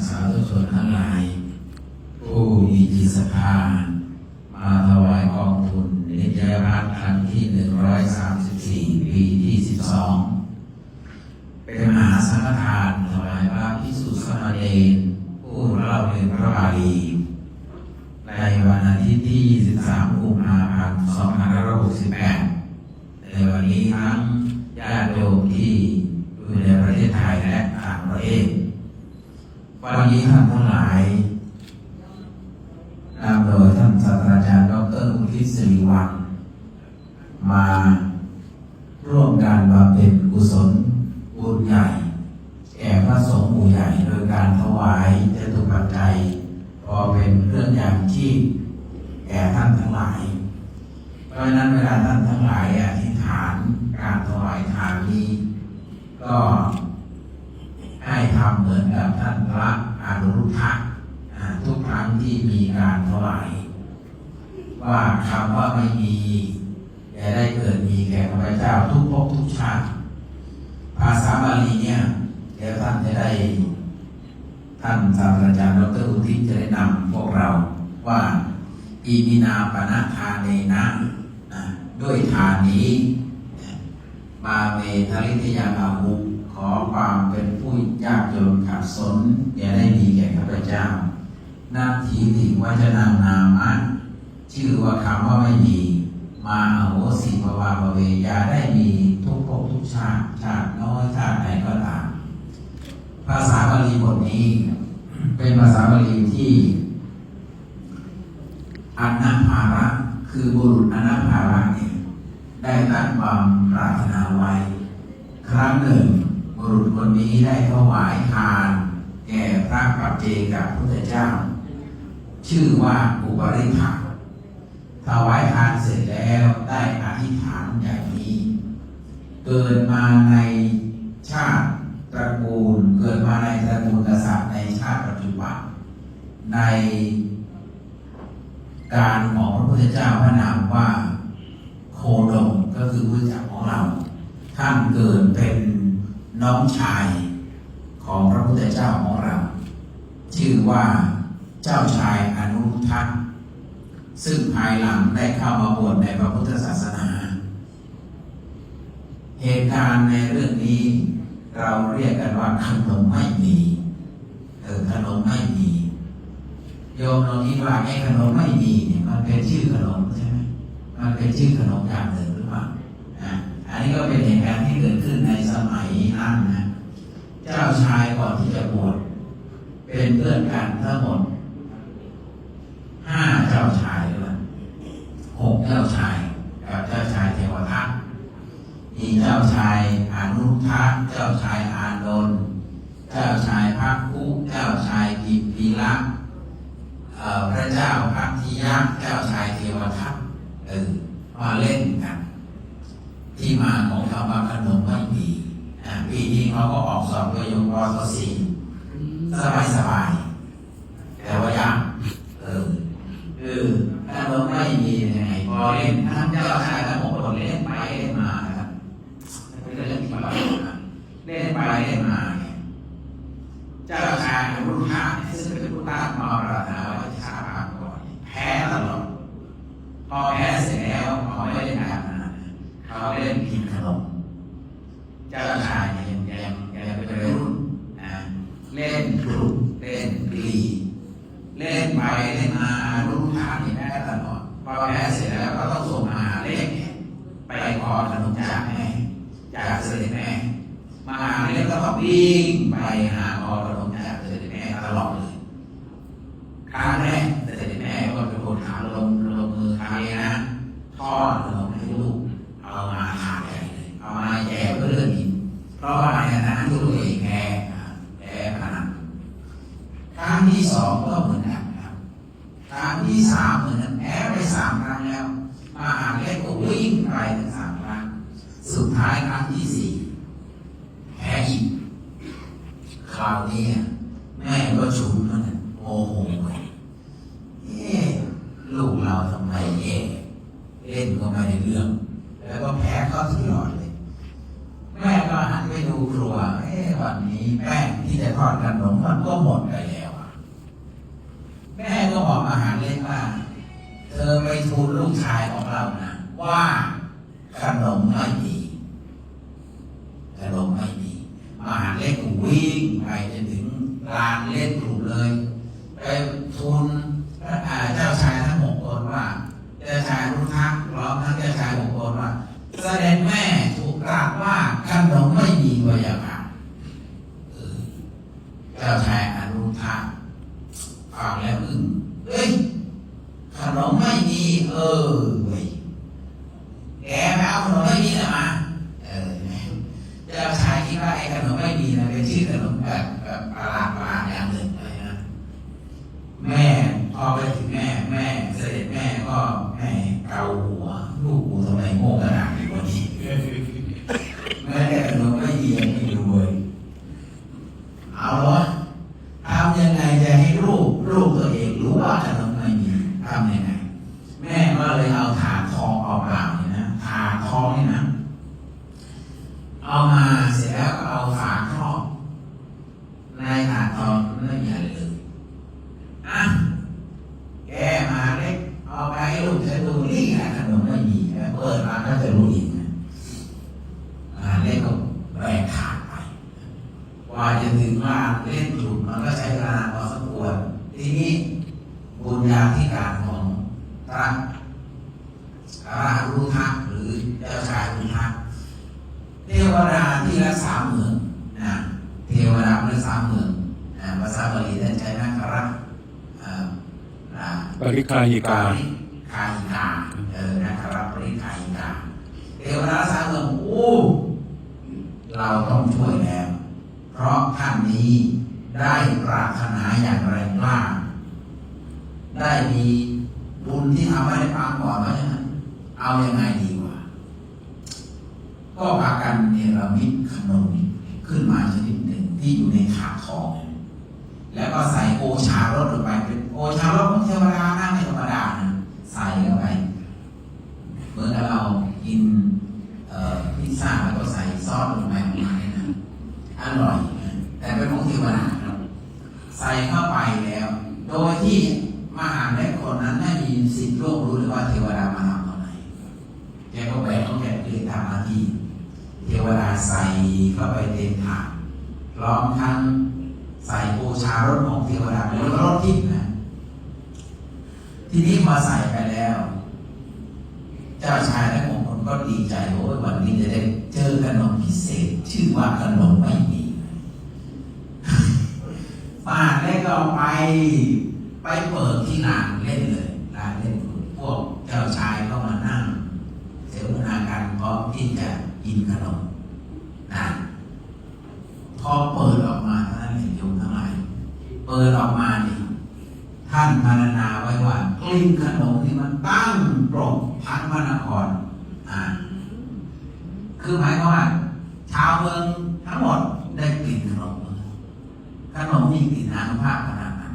สาธุชนทั้งหลายผู้มีจิตศรัทธามาถวายกองทุนนิตยพัฒน์ครั้งที่134ปีที่12เป็นมหาสังฆทานถวายพระภิกษุสามเณรผู้เล่าเรียนพระบาลีในวันอาทิตย์ที่23กุมภาพันธ์2568ในวันนี้ทั้งญาติโยมที่อยู่ในประเทศไทยและต่างประเทศวันนี้ท่านทั้งหลายนำโดยท่านศาสตราจารย์ดร.อุทิศสิริวัฒน์มาร่วมการบำเพ็ญกุศลบุญใหญ่แก่พระสงฆ์หมู่ใหญ่โดยการถวายจตุปัจจัยพอเป็นเครื่องยังชีพแก่ท่านทั้งหลายเพราะฉะนั้นเวลาท่านทั้งหลายอธิษฐานการถวายทานนี้ก็ให้ทำเหมือนกับท่านพระอนุรุทธะทุกครั้งที่มีการถวายว่าคำว่าไม่มีอย่าได้เกิดมีแก่ข้าพเจ้าทุกภพทุกชาติภาษาบาลีเนี่ยเดี๋ยวท่านจะได้ท่านศาสตราจารย์ดร.อุทิศจะได้นำพวกเราว่าอิมินาปนะทานเนนะด้วยทานนี้มาเมทริทยาอาหุขอความเป็นผู้ยากจนขัดสนอย่าได้มีแก่ข้าพเจ้านาทีติวจนามามะชื่อว่าคำว่าไม่มีมาอโหสิภวาภเวญาได้มีทุกภพทุกชาติชาติน้อยชาติไหนก็ตามภาษาบาลีบทนี้เป็นภาษาบาลีที่อนันภาระคือบุรุษอนันภาระเนี่ยได้ตั้งความปรารถนาไว้ครั้งหนึ่งบุรุษคนนี้ได้ถวายทานแก่พระปัจเจกพุทธเจ้าชื่อว่าอุปริภะถวายทานเสร็จแล้วได้อธิษฐานอย่างนี้เกิดมาในชาติตระกูลเกิดมาในตระกูลกษัตริย์ในชาติปัจจุบันในการของพระพุทธเจ้าพระนามว่าโคดมก็คือพระเจ้าของเราท่านเกิดเป็นน้องชายของพระพุทธเจ้าของเราชื่อว่าเจ้าชายอนุรุทธะซึ่งภายหลังได้เข้ามาบวชในพระพุทธศาสนาเหตุการณ์ในเรื่องนี้เราเรียกกันว่าขนมไม่มีขนมไม่มีโยมลองคิดว่าไอ้ขนมไม่มีเนี่ยมันเป็นชื่อขนมใช่ไหมมันเป็นชื่อขนมอย่างหนึ่งหรือเปล่าอันนี้ก็เป็นเหตุการณ์ที่เกิดขึ้นในสมัยนั้นนะเจ้าชายก่อนที่จะบวชเป็นเพื่อนกันทั้งหมด5เจ้าชายเลย6เจ้าชายกับเจ้าชายเทวทัตมีเจ้าชายอนุรุทธะเจ้าชายอานนท์เจ้าชายภักคุเจ้าชายกิมพีระพระเจ้าพัทธิยะเจ้าชายเทวทัตมาเล่นกันที่มาของคำว่าขนมไม่มีปีนี้เขาก็ออกสอบโดยยกวส.4สบายแต่ว่ายากขนมไม่มียังไงพอเล่นทั้งเจ้าชายทั้ง6คนเล่นไปเล่นมาครับเป็นเรื่องที่เราเล่นไปเล่นมาเจ้าชายอนุรุทธะซึ่งเป็นผู้ตั้งมาปรารถนาว่าจะชาพาก่อนแพ้ตลอดพอแพ้เสร็จแล้วเขาไม่ได้ทำนะเขาเล่นกินขนมเจ้าชายยังเป็นรุ่นเล่นกลุ่มเล่นกลีเล่นไปเล่นมาอนุรุทธะนี่แพ้ตลอดพอแพ้เสร็จแล้วก็ต้องส่งมหาเล็กไปขอขนมจากแม่จากเสด็จแม่มหาเล็กก็ต้องวิ่งไปหาขอขนมจากเสด็จแม่ตลอดเลยครั้งแรกเสด็จแม่ก็เป็นคนถามลงมือทำเองนะทอดขนมให้ลูกเอามาทานเลยเอามาแจกเพื่อเลือกกินเพราะว่าในฐานะที่ตัวเองแพ้พนันครั้งที่2ก็เหมือนกันครับครั้งที่3เหมือนกันแพ้ไป3 ครั้งแล้วมหาเล็กก็วิ่งไปถึง3 ครั้งสุดท้ายครั้งที่4แพ้อีกคราวนี้แม่ก็ฉุนมันโมโหเลยลูกเราทำไมเล่นก็ไม่ได้เรื่องแล้วก็แพ้ก็ตลอดเลยแม่ก็หันไปดูครัววันนี้แป้งที่จะท อดขนมมันก็หมดไปแล้วแม่ก็บอกมหาเล็กว่าเธอไปทูลลูกชายของเรานะว่าขนมไม่มีขนมไม่มีมหาเล็กวิ่งไปจนถึงลานเล่นถูกเลยไปทูลเจ้าชายทั้งหกคนว่าเจ้าชายรุ่งทักร้องทั้งเจ้าชายหกคนว่าเสด็จแม่ถูกกล่าวว่าขนมไม่มีพะยะค่ะเจ้าชายอนุทักฟังแล้วอึ้งเฮ้ยขนมไม่มีเว้ยแกไปเอาขนมไม่มีนะมาเจ้าชายคิดว่าไอ้ขนมไม่มีนะเป็นชื่อขนมแบบประหลาดอย่างหนึ่งเลยนะแม่พอไปถึงแม่เสด็จแม่ก็แม่เกาหัวลูกกูทำไมโง่ขนาดนี้วันนี้แม่ขนมไม่มียังไม่ดูเลยเอาเหรอทำยังไงจะให้ลูกตัวเองรู้ว่าขนมไม่มีทำยังไงแม่ก็เลยเอาถาดทองเอาเปล่าเนี่ยนะถาดทองนี่นะเอามาเสร็จแล้วก็เอาฝาครอบในถาดทองไม่มีอะไรเลยแกมาเล็กเอาไปให้ลูกฉันดูนี่แหละขนมไม่มีเปิดมาก็จะรู้อีกนะเล็กก็แบกถาดไปว่าจะถึงว่าเล่นจุดมันก็ใช้เวลาพอสมควรทีนี้บุญญาธิการของพระรุ่งทักหรือเจ้าชายรุ่งทักเทวดาที่รักษาเมืองเทวดารักษาเมืองภาษาบาลีท่านใช้นักรักปริคาหิกานะครับปริคาหิกาเทวดารักษาเมืองเราต้องช่วยแล้วเพราะท่านนี้ได้ปรารถนาอย่างแรงกล้าได้มีบุญที่ทำให้ได้ปางก่อนว่าอย่างนั้นเอายังไงดีกว่าก็พากันเนรมิตขนมขึ้นมาชนิดหนึ่งที่อยู่ในถาดทองแล้วก็ใส่โอชารสลงไปเป็นโอชารสของเทวดานั่งไม่ธรรมดานะใส่เข้าไปเหมือนกับเรากินพิซซ่าแล้วก็ใส่ซอสลงไปประมาณนี้นะอร่อยแต่เป็นของเทวดาใส่เข้าไปแล้วโดยที่มหาเล็กคนนั้นไม่มีสิทธิ์ร่วมรู้เลยว่าเทวดามาทำตอนไหนแกก็แบกต้องแกเรียนตามหน้าที่เทวดาใส่เข้าไปเต็มถาดพร้อมทั้งใส่โอชารสของเทวดาเป็นรสทิพย์นะทีนี้มาใส่ไปแล้วเจ้าชายและมงคลก็ดีใจโอ้ยวันนี้จะได้เจอขนมพิเศษชื่อว่าขนมไม่มีป้าเล็กก็ไปเปิดที่ลานเล่นเลยลานเล่นพวกเจ้าชายก็มานั่งเสวนากันพร้อมที่จะกินขนมนะพอเปิดออกมาท่านเห็นโยมทั้งหลายเปิดออกมานี่ท่านพรรณนาไว้ว่ากลิ่นขนมที่มันตั้งปรกทั้งพระนครคือหมายความว่าชาวเมืองทั้งหมดได้กลิ่นขนมมีกลิ่นอานุภาพขนาดนั้น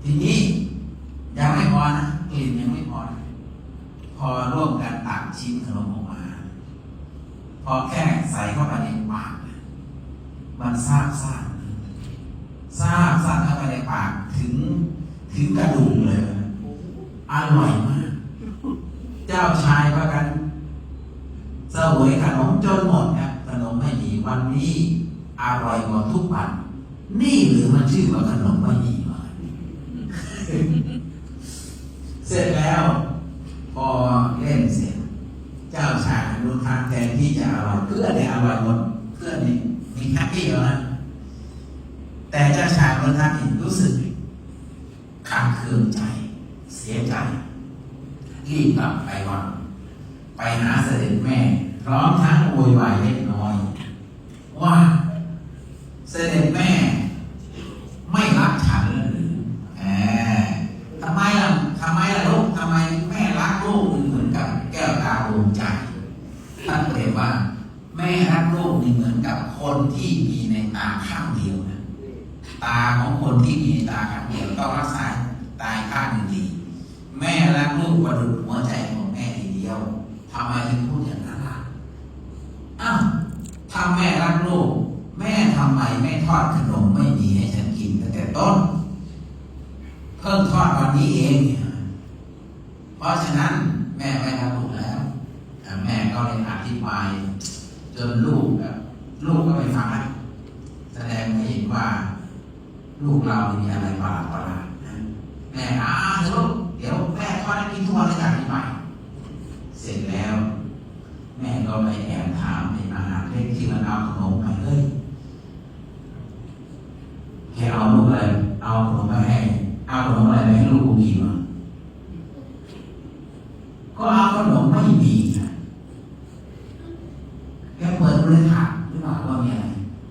ทีนี้ยังไม่พอนะกลิ่นยังไม่พอพอร่วมกันตักชิ้นขนมออกมาพอแค่ใส่เข้าไปในปากมันซาบเข้าไปในปากถึงกระดูกเลยอร่อยมากเจ้าชายว่ากันเสวยขนมจนหมดครับขนมไม่มีวันนี้อร่อยกว่าทุกวันนี่หรือมันชื่อว่าขนมไม่มีวะเสร็จแล้วพอเล่นเสร็จเจ้าชายอนุทักแทนที่จะอร่อยเพื่อนเนี่ยอร่อยหมดเพื่อนนี่มีแฮปปี้แล้วนะแต่เจ้าชายอนุทักรู้สึกขัดเคืองใจเสียใจรีบกลับไปวังไปหาเสด็จแม่พร้อมทั้งโวยวายเล็กน้อยว่าเสด็จแม่ไม่รักฉันหรือทำไมล่ะลูกทำไมแม่รักลูกเหมือนกับแก้วตาดวงใจท่านเรียกว่าแม่รักลูกเหมือนกับคนที่มีในตาข้างเดียวนะตาของคนที่มีตาข้างเดียวต้องรักษาตาข้างหนึ่งดีแม่รักลูกประดุจหัวใจของแม่ทีเดียวทำไมถึงพูดอย่างนั้นล่ะถ้าแม่รักลูกแม่ทำ ำไมไม่ทอดขนมไม่มีให้ฉันกินตั้งแต่ต้นเพิ่งทอดวันนี้เองเพราะฉะนั้นแม่ไม่ทำถูกแล้วแม่ก็เลยอธิบายจนลูกก็ไม่ฟังแล้วแสดงให้เห็นว่าลูกเรามีอะไรประหลาดแม่เดี๋ยวแม่ทอดให้กินทุกวันเลยจากนี้ไปเสร็จแล้วแม่ก็ไปแอบถามในอาหารเล็กที่มันเอาขนมไปเลยแค่เอาลูกอะไรเอาขนมมาให้เอาขนมอะไรไปให้ลูกกินวะก็เอาขนมไม่มีนะแกเปิดบริษัทหรือเปล่าว่ามีอะไร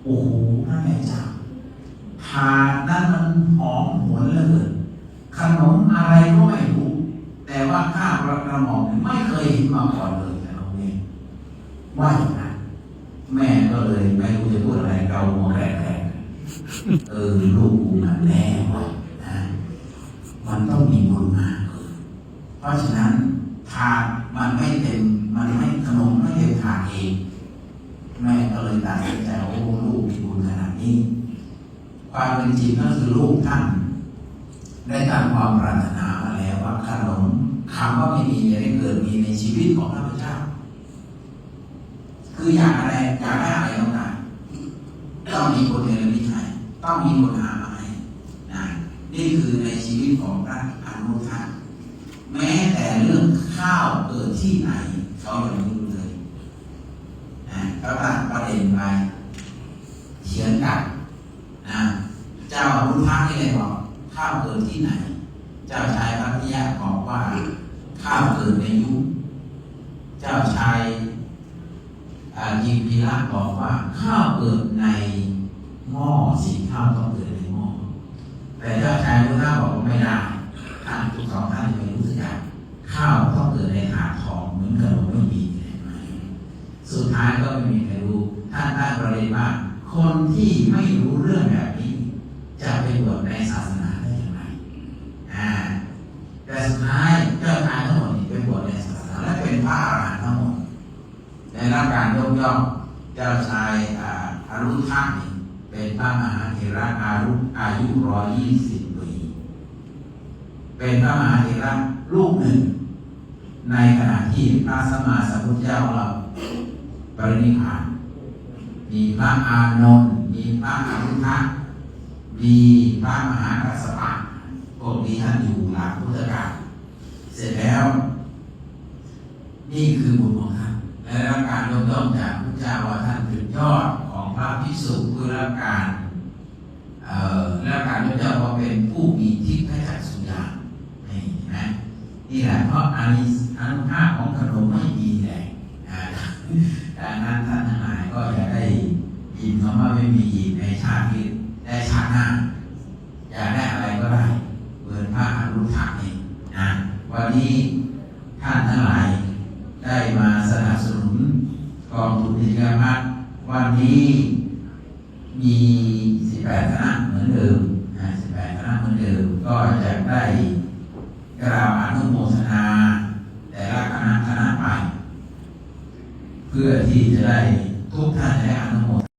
โอ้โหพระแม่เจ้าถาดนั้นมันหอมหวนเหลือเกินขนมอะไรก็ไม่รู้แต่ว่าข้าวกระหม่อมไม่เคยเห็นมาก่อนเลยแต่เราเนี่ยว่าอย่างนั้นแม่ก็เลยไม่รู้จะพูดอะไรเราโมแรงลูกกูมันแน่ว่ะนะมันต้องมีบุญมากเพราะฉะนั้นทานมันไม่ขนมไม่เต็มทานเองแม่ก็เลยตัดสินใจโอ้ลูกมีบุญขนาดนี้ความเป็นจริงก็คือลูกท่านได้ตามความปรารถนามาแล้วว่าขนมคำว่าไม่มีจะได้เกิดมีในชีวิตของพระพุทธเจ้าคืออยากอะไรอยากได้อะไรต้องมีคนเนรมิตให้ต้องมีคนหามาให้นะนี่คือในชีวิตของพระอนุรุทธะแม้แต่เรื่องข้าวเกิดที่ไหนเขายังไม่รู้เลยนะเขาตั้งประเด็นไปเถียงกันนะเจ้าอนุรุทธะนี่เลยบอกข้าวเกิดที่ไหนเจ้าชายพระพิยะบอกว่าข้าวเกิดในยุคเจ้าชายยิมพีระบอกว่าข้าวเกิดในหม้อสีข้าวต้องเกิดในหม้อแต่เจ้าชายพุทธะบอกว่าไม่ได้ท่านทุกสองท่านไม่รู้สึกอย่างข้าวต้องเกิดในถาดทองเหมือนขนมไม่มีใช่ไหมสุดท้ายก็ไม่มีใครรู้ท่านตั้งประเด็นว่าคนที่ไม่รู้เรื่องแบบนี้จะไปบวชในศาสนาได้อย่างไรแต่สุดท้ายเจ้าชายทั้งหมดไปบวชในศาสนาและเป็นพระอรหันต์ทั้งหมดในรับการยกย่องเจ้าชายอนุรุทธะเป็นพระมหาเถระอายุ120 ปีเป็นพระมหาเถระรูปหนึ่งในขณะที่พระสัมมาสัมพุทธเจ้าเราปรินิพพานมีพระอานนท์มีพระอนุรุทธะมีพระมหากัสสปะพวกนี้ท่านอยู่หลังพุทธกาลเสร็จแล้วนี่คือบุญของท่านและรับการยกย่องจากพระเจ้าว่าท่านเป็นยอดของพระภิกษุผู้รับการยกย่องว่าเป็นผู้มีทิพยจักษุญาณนี่แหละเพราะอานุภาพของขนมไม่มีแหละดังนั้นท่านทั้งหลายก็อย่าได้ยินคำว่าไม่มีในชาตินี้ได้ชาติหน้าอยากได้อะไรก็ได้เหมือนพระอนุรุทธะนี่นะวันนี้ท่านทั้งหลายได้มาสนับสนุนกองทุนกิจการพัฒน์วันนี้มี18 คณะเหมือนเดิม18 คณะเหมือนเดิมก็จะได้กล่าวอนุโมทนาแต่ละคณะไปเพื่อที่จะได้ทุกท่านได้อนุโม